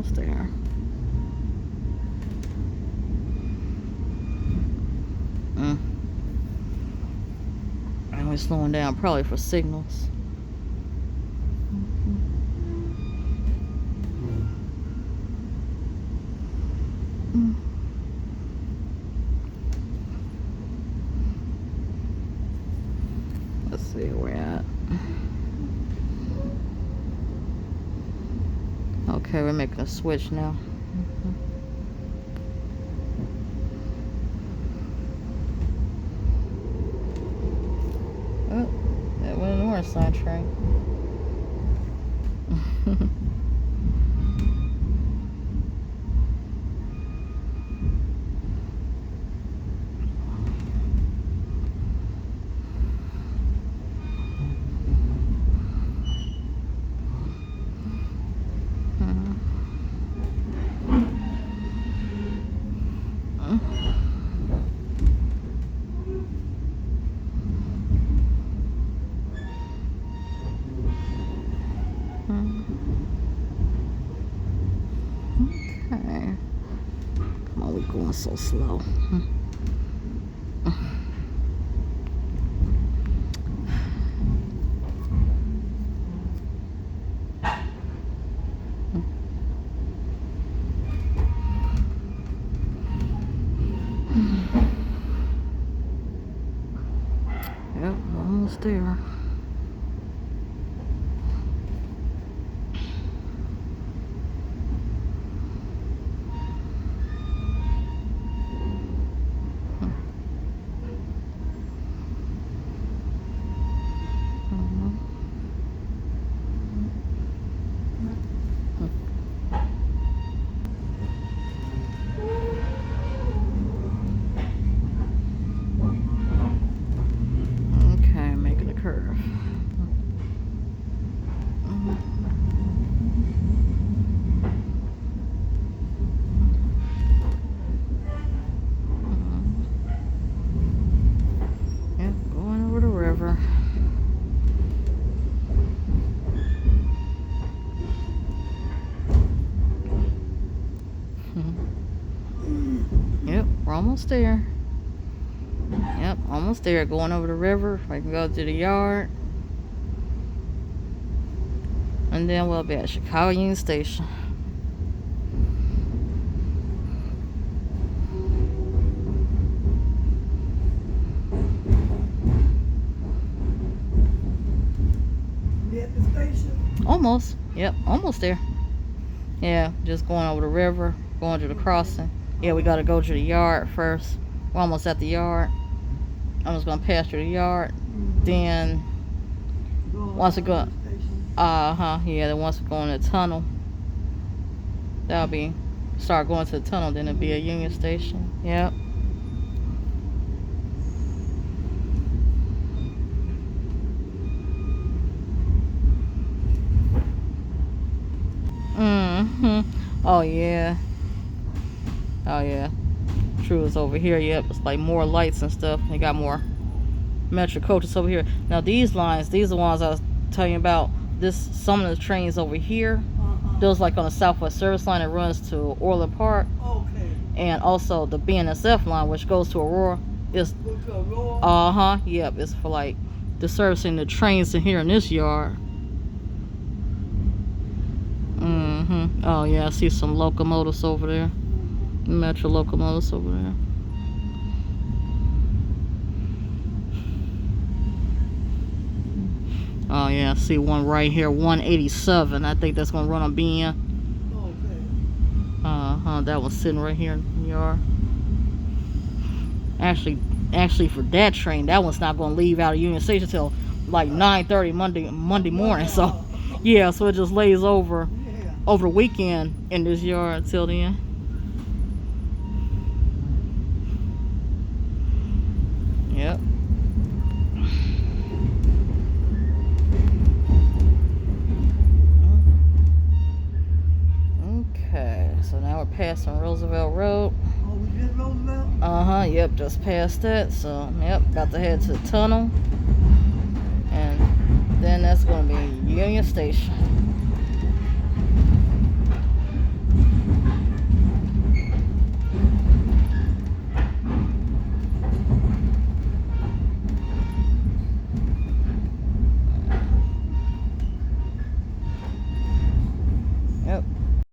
almost there. And we're slowing down probably for signals. Let's see where we're at. Okay, we're making a switch now. Oh, that went an orange sign train. Okay. Come on, we're going so slow. Yep, almost there. Okay, making a curve. Yep, going over the river. Yep, we're almost there. Yep, almost there. Going over the river. I can go to the yard. And then we'll be at Chicago Union Station. Be at the station? Almost. Yep, almost there. Yeah, just going over the river, going to the crossing. Yeah, we got to go to the yard first. We're almost at the yard. I'm just going to pass through the yard. Then, once we go, yeah, then once we go in the tunnel, that'll be, start going to the tunnel, then it'll be a Union Station. Yep. Oh, yeah. Oh, yeah. True, it's over here. Yep, it's like more lights and stuff. They got more Metra coaches over here. Now these lines, these are the ones I was telling you about. Some of the trains over here, those like on the Southwest Service line that runs to Orland Park. Okay. And also the BNSF line, which goes to Aurora. Is yep, it's for like the servicing the trains in here in this yard. Oh yeah, I see some locomotives over there. Metra locomotives over there. Oh yeah, I see one right here, 187. I think that's gonna run on BN. Okay. That one's sitting right here in the yard. Actually for that train, that one's not gonna leave out of Union Station till like 9:30 Monday morning. So yeah, so it just lays over the weekend in this yard till then. Yep. Okay, so now we're passing Roosevelt Road. Oh, we did Roosevelt? Yep, just past that. So, yep, about to head to the tunnel. And then that's going to be Union Station.